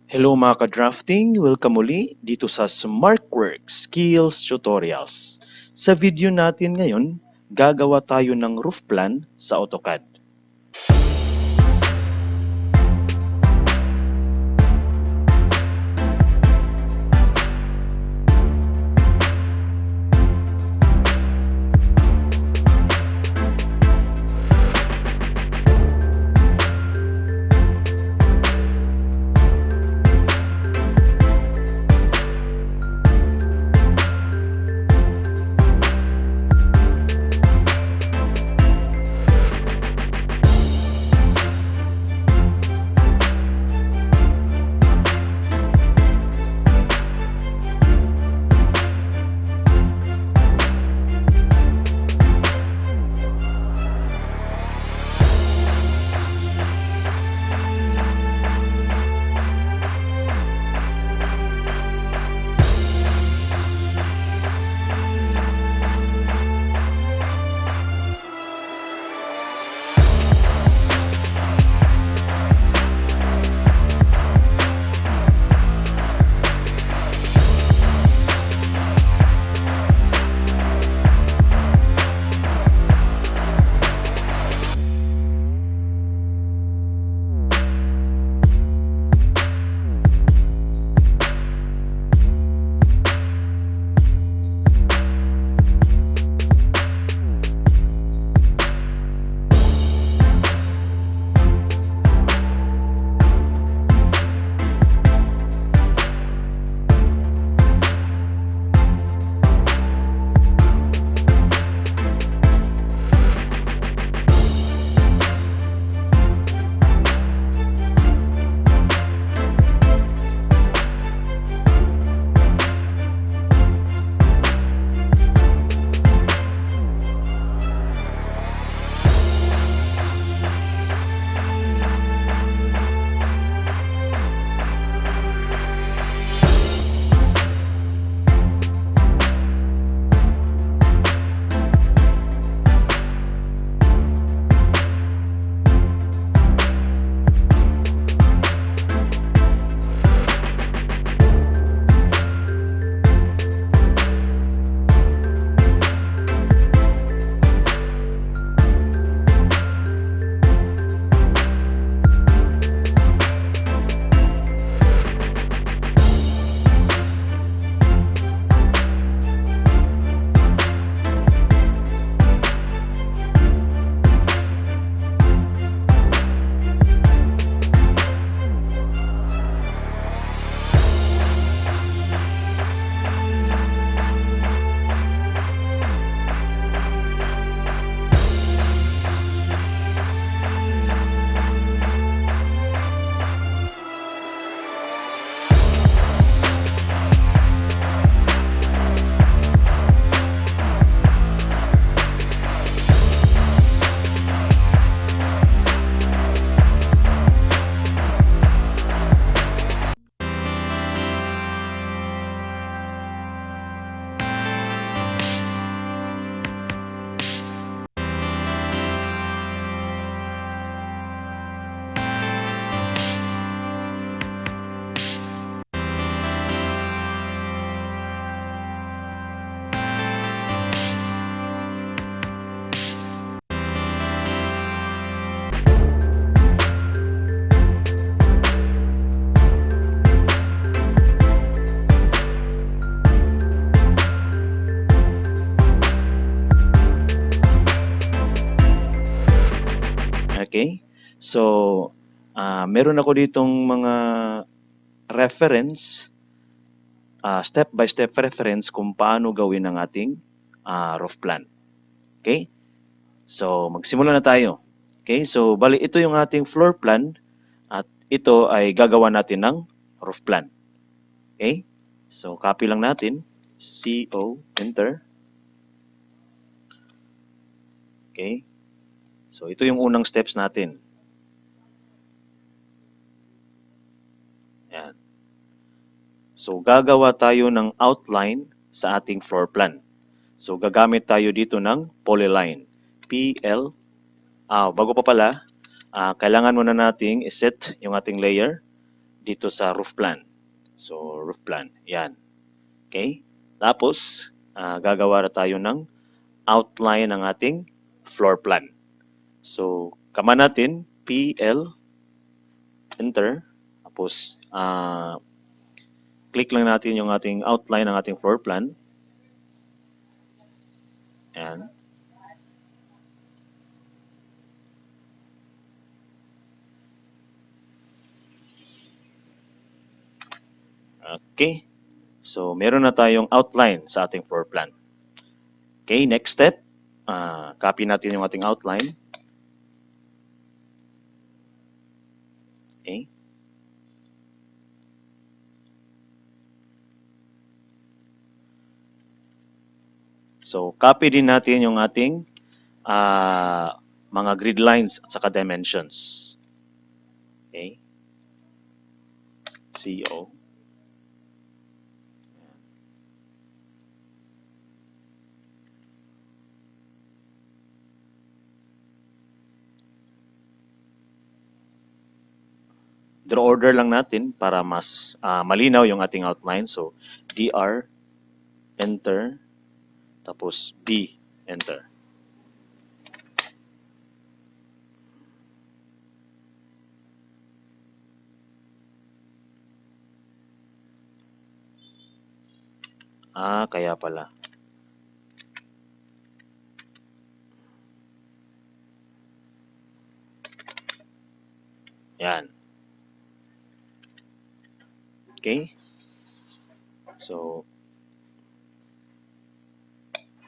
Hello mga ka-drafting! Welcome muli dito sa SmartWorks Skills Tutorials. Sa video natin ngayon, gagawa tayo ng roof plan sa AutoCAD. Okay? So, meron ako ditong mga reference, step-by-step reference kung paano gawin ang ating roof plan. Okay? So, magsimula na tayo. Okay? So, bali ito yung ating floor plan at ito ay gagawa natin ng roof plan. Okay? So, copy lang natin. CO, enter. Okay? So, ito yung unang steps natin. Ayan. So, gagawa tayo ng outline sa ating floor plan. So, gagamit tayo dito ng polyline. PL. Bago pa pala, kailangan muna nating iset yung ating layer. dito sa roof plan. So, roof plan. Yan. Okay? Tapos, gagawa na tayo ng outline ng ating floor plan. So, command natin, PL, enter. Tapos, click lang natin yung ating outline ng ating floor plan. Yan. Okay. So, meron na tayong outline sa ating floor plan. Okay, next step. Copy natin yung ating outline. Okay. So, copy din natin yung ating mga grid lines at saka dimensions. Okay. CO. Draw order lang natin para mas malinaw yung ating outline. So, DR, enter, tapos B, enter. Kaya pala. Yan. Okay. So,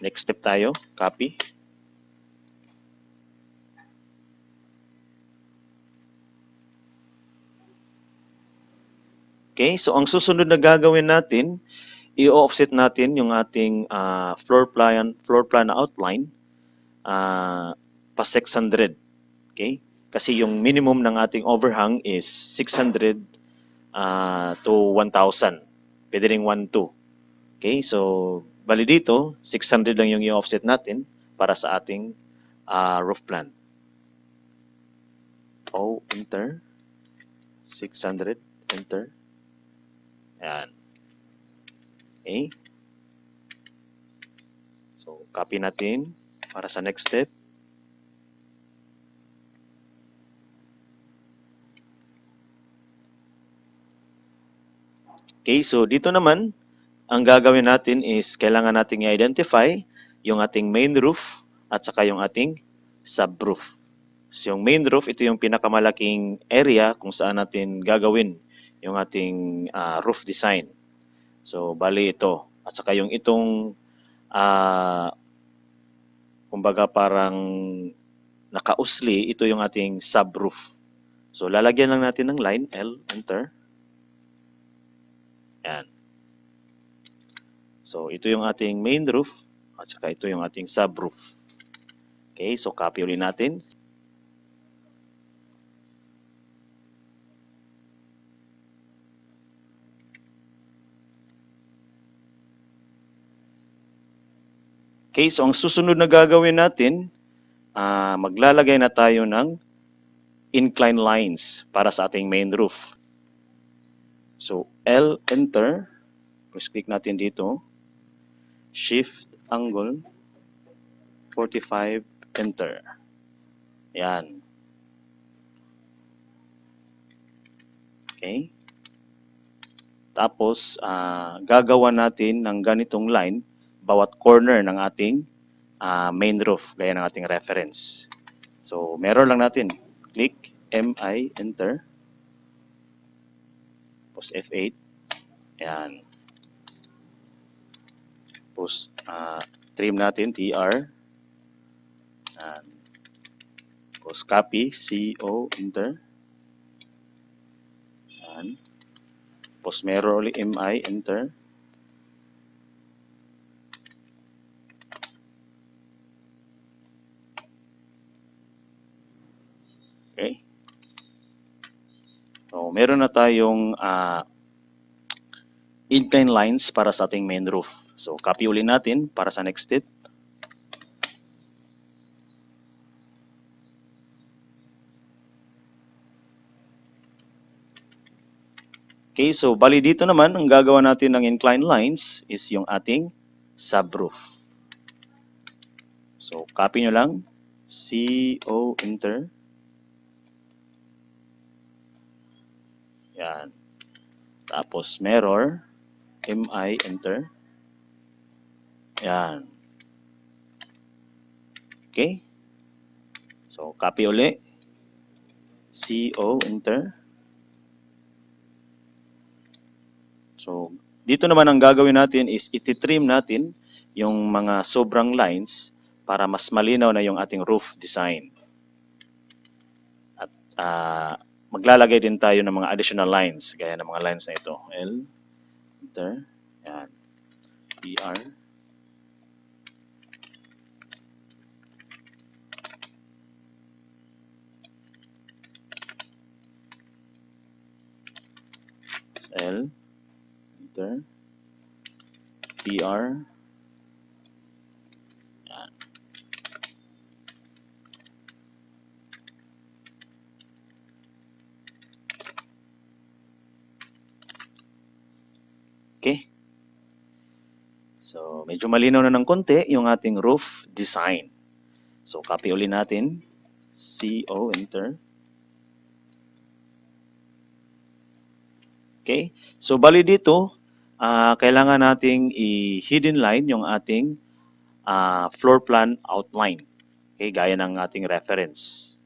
next step tayo. Copy. Okay. So, ang susunod na gagawin natin, i-offset natin yung ating floor plan na outline pa 600. Okay? Kasi yung minimum ng ating overhang is 600 to 1,000. Pwede ring 1,200. Okay? So, bali dito, 600 lang yung i-offset natin para sa ating roof plan. Enter. 600. Enter. Ayan. Okay? So, copy natin para sa next step. Okay, so dito naman, ang gagawin natin is kailangan nating i-identify yung ating main roof at saka yung ating subroof. So yung main roof, ito yung pinakamalaking area kung saan natin gagawin yung ating roof design. So bali ito. At saka yung itong kumbaga parang nakausli, ito yung ating subroof. So lalagyan lang natin ng line, L, enter. Yan. So, ito yung ating main roof at saka ito yung ating subroof. Okay, so copy ulit natin. Okay, so ang susunod na gagawin natin, maglalagay na tayo ng incline lines para sa ating main roof. So, L, enter. Press click natin dito. Shift, angle, 45, enter. Yan. Okay. Tapos, gagawa natin ng ganitong line bawat corner ng ating main roof, gaya ng ating reference. So, mirror lang natin. Click, MI, enter. Tapos F8. Ayan. Tapos, trim natin, TR. Ayan. Tapos, copy, CO, enter. Ayan. Tapos, mirror ulit, MI, enter. Okay. So, meron na tayong incline lines para sa ating main roof. So, copy ulit natin para sa next step. Okay, so bali dito naman, ang gagawa natin ng inclined lines is yung ating subroof. So, copy nyo lang, CO, enter. Yan. Tapos mirror, MI, enter. Yan. Okay. So, copy uli. CO, enter. So, dito naman ang gagawin natin is ititrim natin yung mga sobrang lines para mas malinaw na yung ating roof design. At maglalagay din tayo ng mga additional lines, gaya ng mga lines na ito. L, enter, yan, PR, L, enter, PR, yan. Okay. So, medyo malinaw na ng konti yung ating roof design. So, copy ulit natin. CO, enter. Okay. So, bali dito, kailangan nating i-hidden line yung ating floor plan outline. Okay, gaya ng ating reference.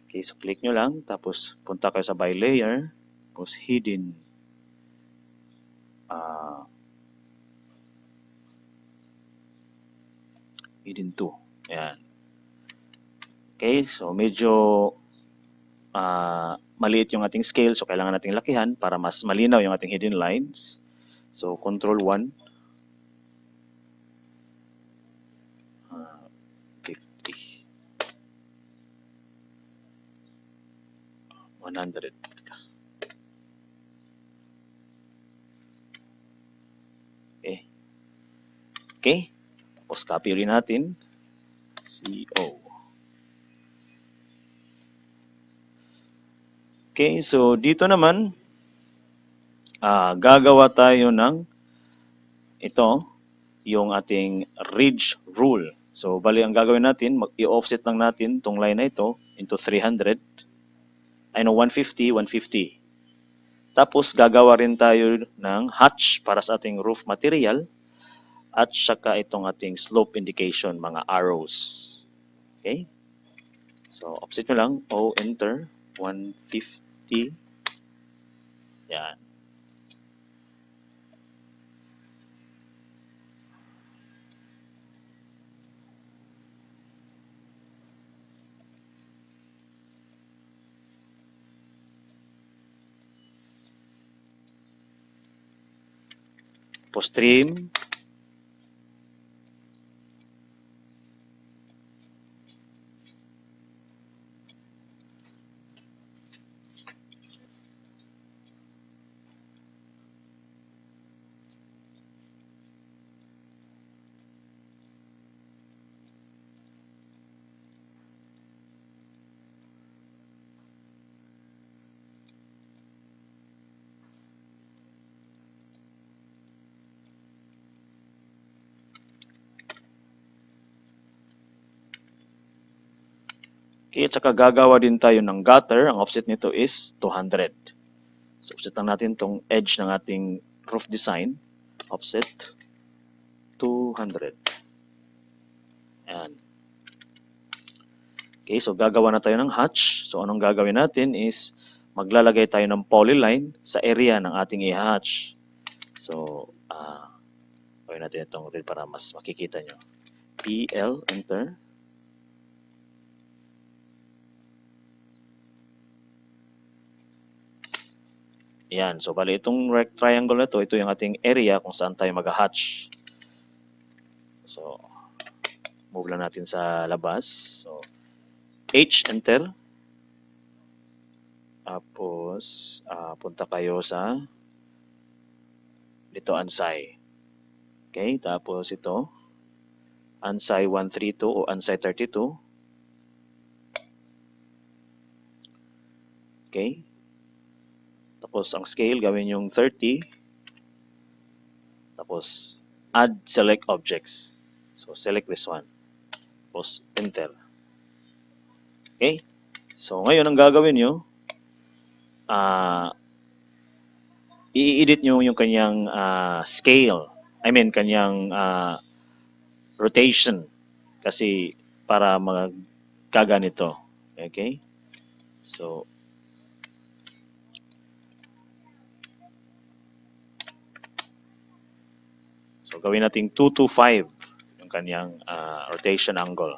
Okay, so click nyo lang, tapos punta kayo sa by layer, tapos hidden. Hidden 2. Ayan. Okay, so medyo maliit yung ating scale, so kailangan nating lakihan para mas malinaw yung ating hidden lines. So, control 1. 50. 100. Okay. Okay. Tapos copy rin natin. CO. Okay, so dito naman, gagawa tayo ng ito, yung ating ridge rule. So, bali ang gagawin natin, i-offset lang natin itong line na ito into 300. 150, 150. Tapos, gagawa rin tayo ng hatch para sa ating roof material at saka itong ating slope indication, mga arrows. Okay? So, offset nyo lang. O, enter. 150. Yan. Tapos trim. Okay, at saka gagawa din tayo ng gutter. Ang offset nito is 200. So, offset lang natin itong edge ng ating roof design. Offset 200. Ayan. Okay, so gagawa na tayo ng hatch. So, anong gagawin natin is maglalagay tayo ng polyline sa area ng ating i-hatch. So, gawin natin itong red para mas makikita nyo. PL, enter. Yan. So, bali itong triangle na ito yung ating area kung saan tayo mag-hatch. So, move lang natin sa labas. So, H, enter. Tapos, punta kayo sa dito, ANSI. Okay, tapos ito, ANSI 132 o ANSI 32. Okay. Tapos ang scale gawin yung 30. Tapos add select objects. So select this one. Tapos enter. Okay? So ngayon ang gagawin nyo, i-edit nyo yung kanyang scale. I mean, kanyang rotation. Kasi para magkaganito. Okay? So, gawin natin 225 yung kanyang rotation angle.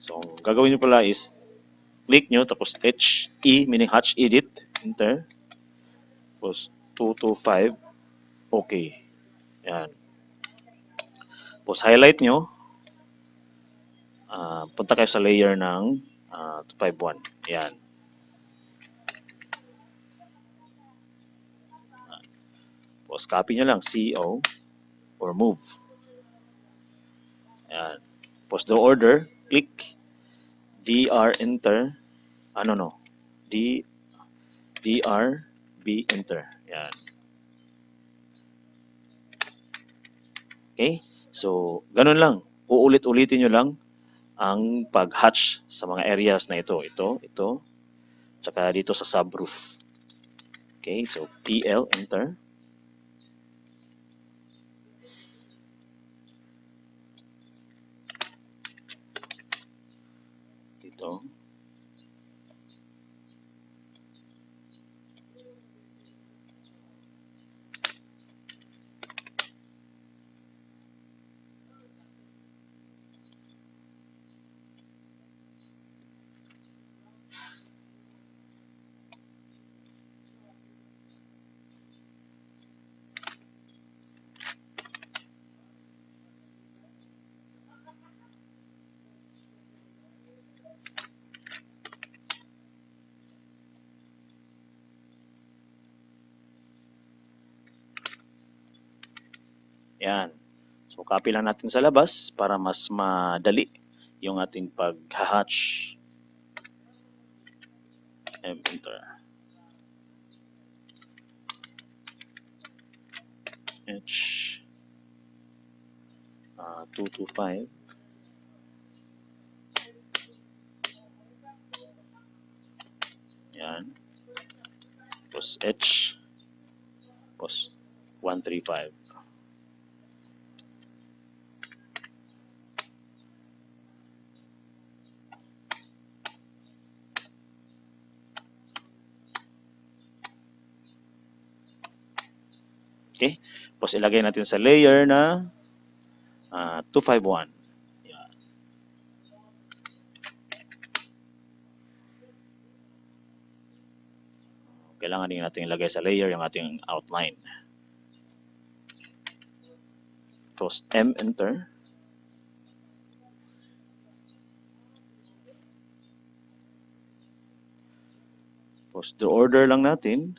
So, ang gagawin nyo pala is click nyo, tapos HE, meaning hatch edit, enter. Tapos 225, okay. Yan. Tapos highlight nyo, punta kayo sa layer ng 251. Yan. Tapos copy nyo lang, CO or move. Yan. Tapos the order, click DR enter. DR B enter. Yan. Okay? So, ganun lang. Uulit-ulitin nyo lang ang pag-hatch sa mga areas na ito. Ito, tsaka dito sa subroof. Okay? So, PL, enter. Dito. Yan. So, copy lang natin sa labas para mas madali yung ating pag-hatch. Enter. H 225. Yan. Tapos H. Tapos 135. Okay? Tapos ilagay natin sa layer na 251. Yan. Kailangan din natin ilagay sa layer yung ating outline. Tapos M, enter. Tapos the order lang natin.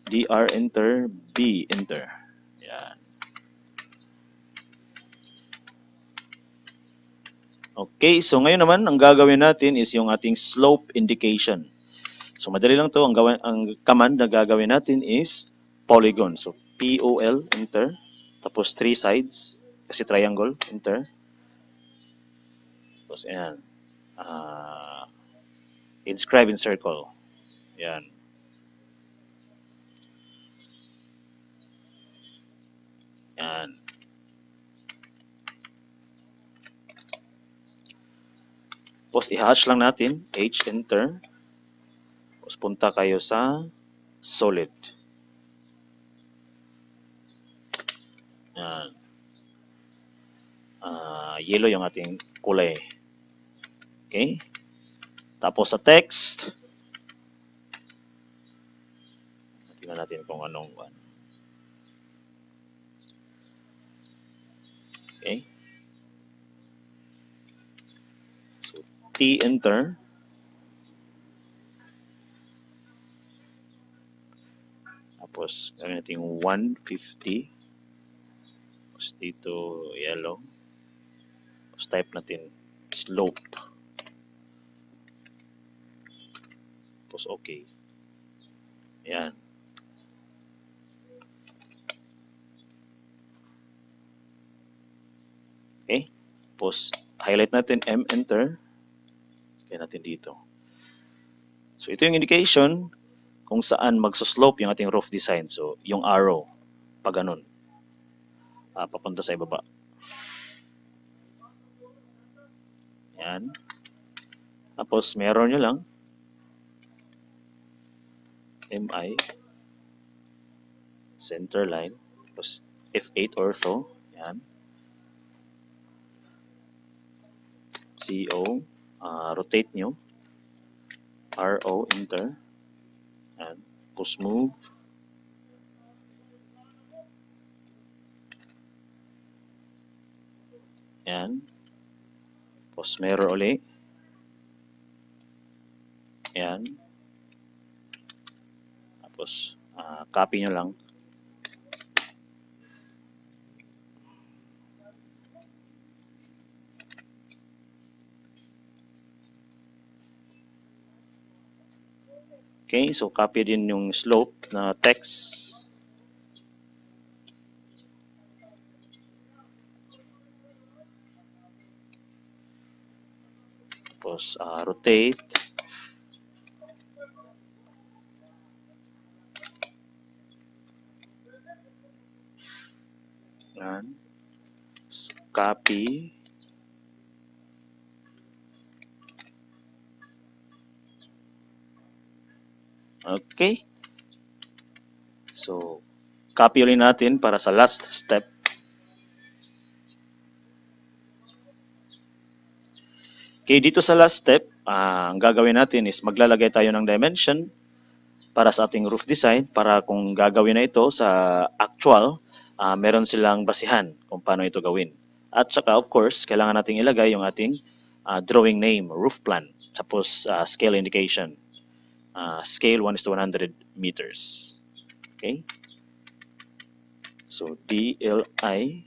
DR, enter. B, enter. Yan. Okay, so ngayon naman, ang gagawin natin is yung ating slope indication. So madali lang to, ang command na gagawin natin is polygon. So POL, enter. Tapos 3 sides, kasi triangle, enter. Tapos ayan, inscribe in circle. Yan. Yan. Tapos i-hatch lang natin, H, enter. Tapos punta kayo sa solid. Yan. Yellow yung ating kulay. Okay? Tapos sa text, tingnan natin kung anong one. Okay? So, T, enter. Tapos, gawin natin 150. Tapos dito, yellow. Tapos type natin slope. Tapos Tapos okay. Yan. Okay. Tapos highlight natin enter. Yan natin dito. So ito yung indication kung saan magsuslope yung ating roof design. So yung arrow, pag ganun, papunta sa ibaba. Yan. Tapos meron nyo lang MI center line. Tapos F8 ortho. Yan. CO. Rotate nyo. RO enter. Yan. Tapos move. Yan. Tapos mirror ulit. Yan. Tapos copy nyo lang. Okay, so copy din yung slope na text. Tapos rotate. Yan. Copy. Okay. So, copy ulit natin para sa last step. Okay, dito sa last step, ang gagawin natin is maglalagay tayo ng dimension para sa ating roof design para kung gagawin na ito sa actual, meron silang basihan kung paano ito gawin. At saka of course, kailangan nating ilagay yung ating drawing name, roof plan, tapos scale indication. Scale 1:100 meters. Okay? So, DLI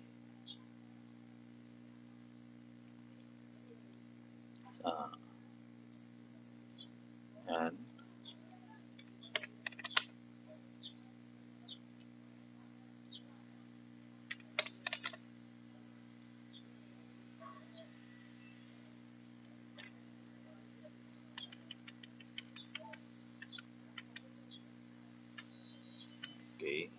yan. Okay.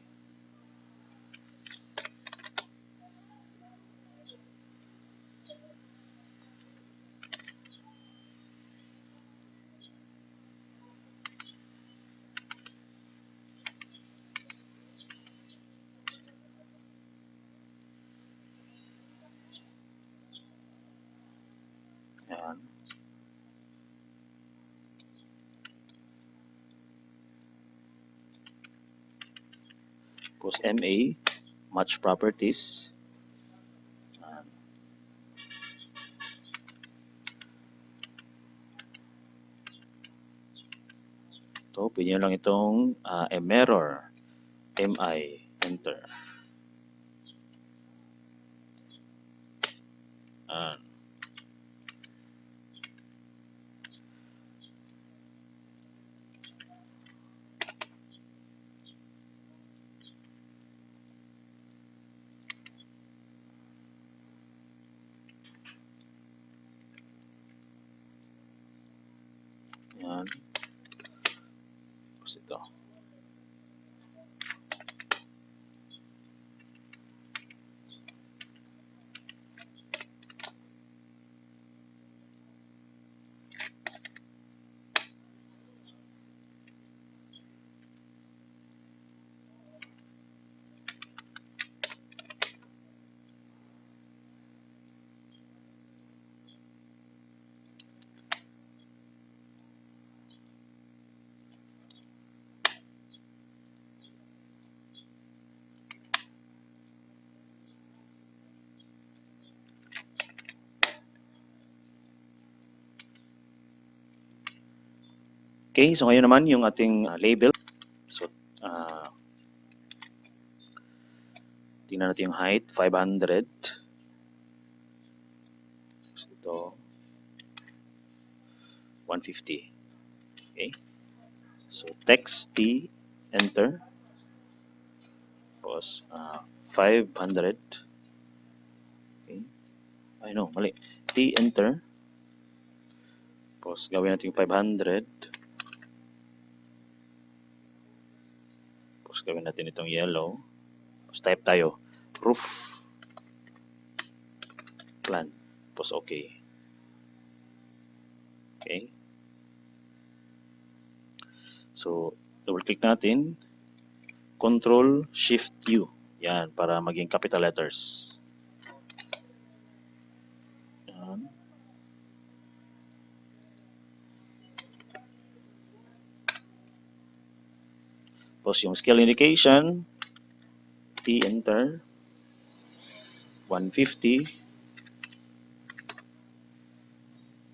Yan. Tapos MA, match properties. Yan. Ito, pwede nyo lang itong mirror. MI, enter. Yan. Yan. Tapos ito. Okay, so ngayon naman yung ating label. So, tingnan natin yung height, 500. So, ito, 150. Okay. So, text T, enter. Tapos, 500. Okay. Ay, no, mali. T, enter. Tapos, gawin natin 500. Tapos, gawin natin itong yellow. Tapos, type tayo, roof plan. Tapos, okay. Okay. So, double-click natin. Control Shift U. Yan, para maging capital letters. Yan. Tapos yung scale indication, T enter, 150.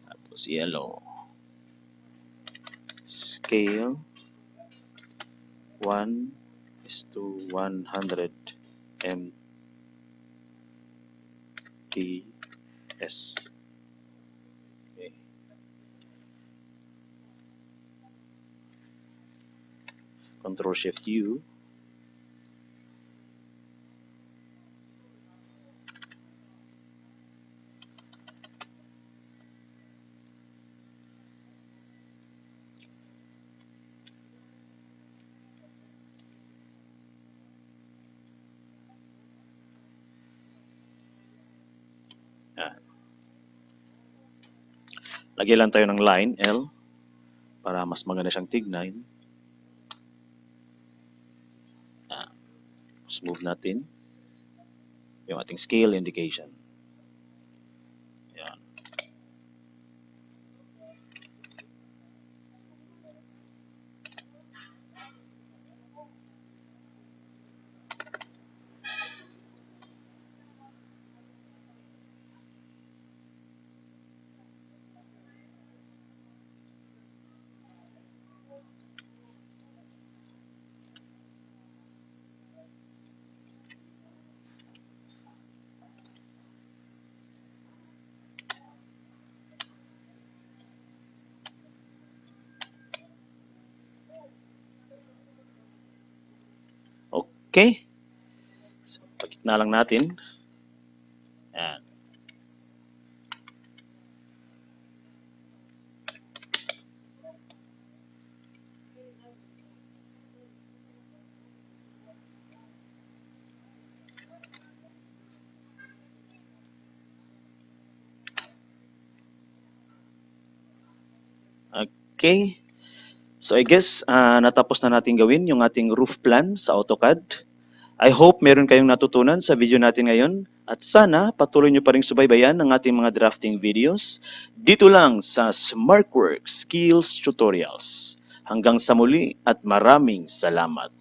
Tapos yellow. Scale 1:100 MTS. Okay. Control Shift U. Yan. Lagay lang tayo ng line L para mas maganda siyang tignan. Tapos move natin yung ating scale indication. Yan. Okay. So, pagitna lang natin. Yan. Okay. So I guess natapos na natin gawin yung ating roof plan sa AutoCAD. I hope meron kayong natutunan sa video natin ngayon at sana patuloy nyo pa rin subaybayan ang ating mga drafting videos dito lang sa SmartWorks Skills Tutorials. Hanggang sa muli at maraming salamat.